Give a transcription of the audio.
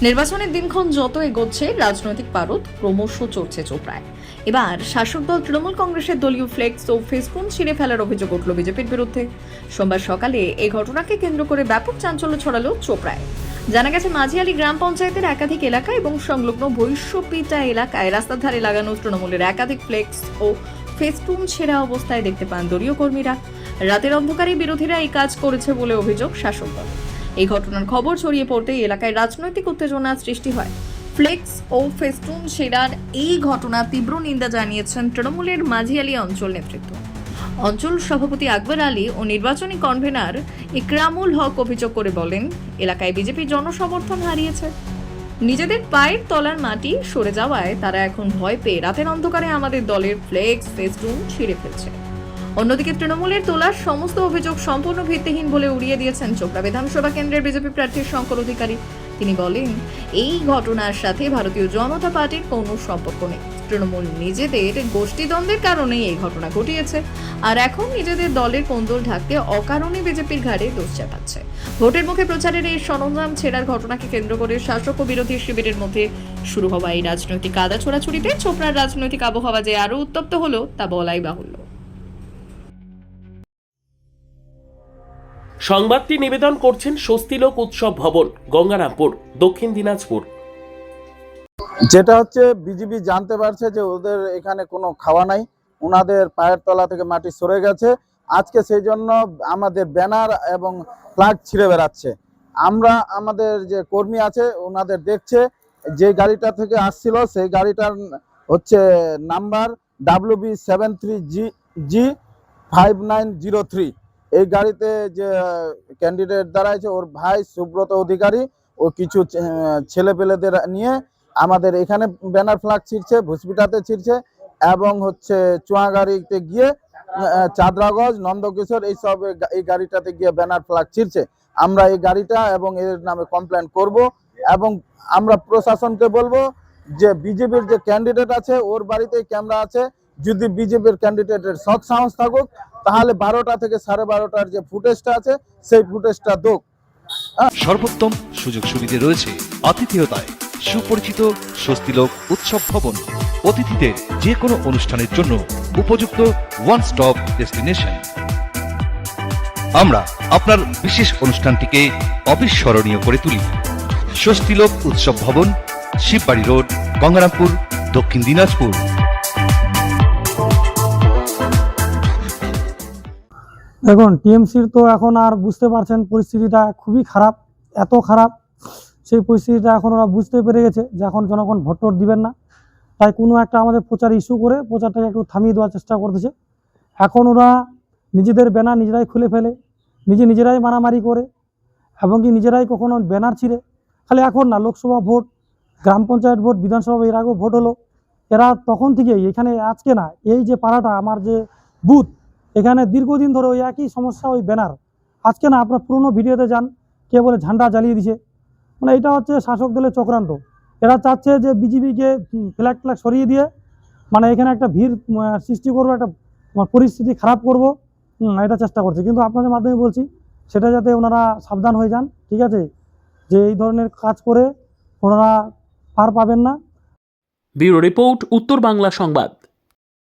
নির্বাচনের দিনক্ষণ যত এগোচ্ছে রাজনৈতিক পারদ ক্রমশ চড়ছে চোপড়ায়। এবার শাসক দল তৃণমূল কংগ্রেসের দলীয় ফ্লেক্স ও ফেসবুক ছিঁড়ে ফেলার অভিযোগ উঠল বিজেপির বিরুদ্ধে। সোমবার সকালে এই ঘটনাকে কেন্দ্র করে ব্যাপক চাঞ্চল্য ছড়ালো চোপড়ায়। জানা গেছে মাঝিয়ালি গ্রাম পঞ্চায়েতের একাধিক এলাকা এবং সংলগ্ন ভৈষ্যপিটা এলাকায় রাস্তার ধারে লাগানো তৃণমূলের একাধিক ফ্লেক্স ও ফেসবুক ছেঁড়া অবস্থায় দেখতে পান দলীয় কর্মীরা। রাতের অন্ধকারে বিরোধীরা এই কাজ করেছে বলে অভিযোগ শাসক দল। এই ঘটনার খবর ছড়িয়ে পড়তেই এলাকায় রাজনৈতিক উত্তেজনা সৃষ্টি হয়। ফ্লেক্স ও ফেস্টুন ছেঁড়ার এই ঘটনা তীব্র নিন্দা জানিয়েছেন তৃণমূলের মাঝিয়ালি অঞ্চল নেতৃত্ব। অঞ্চল সভাপতি আকবর আলী ও নির্বাচনী কনভেনার ইকরামুল হক অভিযোগ করে বলেন, এলাকায় বিজেপি জনসমর্থন হারিয়েছে। নিজেদের পায়ের তলার মাটি সরে যাওয়ায় তারা এখন ভয় পেয়ে রাতের অন্ধকারে আমাদের দলের ফ্লেক্স ফেস্টুন ছিঁড়ে ফেলছে। অন্যদিকে তৃণমূলের তোলার সমস্ত অভিযোগ সম্পূর্ণ ভিত্তিহীন বলে উড়িয়ে দিয়েছেন চোপড়া বিধানসভা কেন্দ্রের বিজেপি প্রার্থী শঙ্কর অধিকারী। তিনি বলেন, এই ঘটনার সাথে ভারতীয় জনতা পার্টির কোনো সম্পর্ক নেই। তৃণমূল নিজেদের গোষ্ঠীদ্বন্দ্বের কারণেই এই ঘটনা ঘটিয়েছে, আর এখন নিজেদের দলের কোন্দল ঢাকতে অকারণে বিজেপির ঘাড়ে দোষ চাপাচ্ছে। ভোটের মুখে প্রচারের এই সরঞ্জাম ছেঁড়ার ঘটনাকে কেন্দ্র করে শাসক ও বিরোধী শিবিরের মধ্যে শুরু হওয়া এই রাজনৈতিক কাদা ছোড়াছুড়িতে চোপড়ার রাজনৈতিক আবহাওয়া যে আরো উত্তপ্ত হলো তা বলাই বাহুল্য। সংবাদটি নিবেদন করছেন স্বস্তিলোক উৎসব ভবন, গঙ্গারামপুর, দক্ষিণ দিনাজপুর। যেটা হচ্ছে বিজেপি জানতে পারছে যে ওদের এখানে কোনো খাওয়া নাই, ওনাদের পায়ের তলা থেকে মাটি সরে গেছে। আজকে সেই জন্য আমাদের ব্যানার এবং ফ্ল্যাগ ছিঁড়ে বেড়াচ্ছে। আমরা আমাদের যে কর্মী আছে ওনাদের দেখছে, যে গাড়িটা থেকে আসছিল সেই গাড়িটার হচ্ছে নাম্বার WB73G5903। এই গাড়িতে যে ক্যান্ডিডেট দাঁড়াইছে ওর ভাই সুব্রত অধিকারী ও কিছু ছেলেপেলেদের নিয়ে আমাদের এখানে ব্যানার ফ্ল্যাগ ছিঁড়ছে, ভুসপিটাতে ছিঁড়ছে এবং হচ্ছে চুয়াগাড়িতে গিয়ে চাঁদরাগঞ্জ, নন্দকিশোর এইসব এই গাড়িটাতে গিয়ে ব্যানার ফ্ল্যাগ ছিঁড়ছে। আমরা এই গাড়িটা এবং এর নামে কমপ্লেন করব এবং আমরা প্রশাসনকে বলবো যে বিজেপির যে ক্যান্ডিডেট আছে ওর বাড়িতে ক্যামেরা আছে, যদি বিজেপির ক্যান্ডিডেটের সৎ সাহস থাকুক তাহলে 12টা থেকে 12:30টার যে ফুটেজটা আছে সেই ফুটেজটা দোক। সর্বোত্তম সুযোগ সুবিধে রয়েছে আতিথেয়তায় সুপরিচিত স্বস্তিলোক উৎসব ভবন। অতিথিদের যে কোনো অনুষ্ঠানের জন্য উপযুক্ত ওয়ান স্টপ ডেস্টিনেশন। আমরা আপনার বিশেষ অনুষ্ঠানটিকে অবিস্মরণীয় করে তুলি। স্বস্তিলোক উৎসব ভবন, শিববাড়ি রোড, গঙ্গারামপুর, দক্ষিণ দিনাজপুর। দেখুন, টিএমসির তো এখন আর বুঝতে পারছেন পরিস্থিতিটা খুবই খারাপ, এত খারাপ সেই পরিস্থিতিটা এখন ওরা বুঝতে পেরে গেছে যে এখন জনগণ ভোট টোট দিবেন না। তাই কোনো একটা আমাদের প্রচার ইস্যু করে প্রচারটাকে একটু থামিয়ে দেওয়ার চেষ্টা করতেছে। এখন ওরা নিজেদের ব্যানার নিজেরাই খুলে ফেলে, নিজেরাই মারামারি করে এবং কি নিজেরাই কখনো ব্যানার ছিঁড়ে। খালি এখন না, লোকসভা ভোট, গ্রাম পঞ্চায়েত ভোট, বিধানসভা এর আগেও ভোট হলো, এরা তখন থেকেই এখানে আজকে না, এই যে পাড়াটা আমার যে বুথ, এখানে দীর্ঘদিন ধরে ওই একই সমস্যা, ওই ব্যানার। আজকে না, আপনার পুরনো ভিডিওতে যান, কে বলে ঝান্ডা জ্বালিয়ে দিছে। মানে এটা হচ্ছে শাসক দলের চক্রান্ত। এরা চাচ্ছে যে বিজেপিকে ফ্ল্যাগ সরিয়ে দিয়ে মানে এখানে একটা ভিড় সৃষ্টি করবো, একটা পরিস্থিতি খারাপ করব, এটা চেষ্টা করছে। কিন্তু আপনাদের মাধ্যমে বলছি সেটা যাতে ওনারা সাবধান হয়ে যান, ঠিক আছে, যে এই ধরনের কাজ করে ওনারা পার পাবেন না। ব্যুরো রিপোর্ট, উত্তর বাংলা সংবাদ।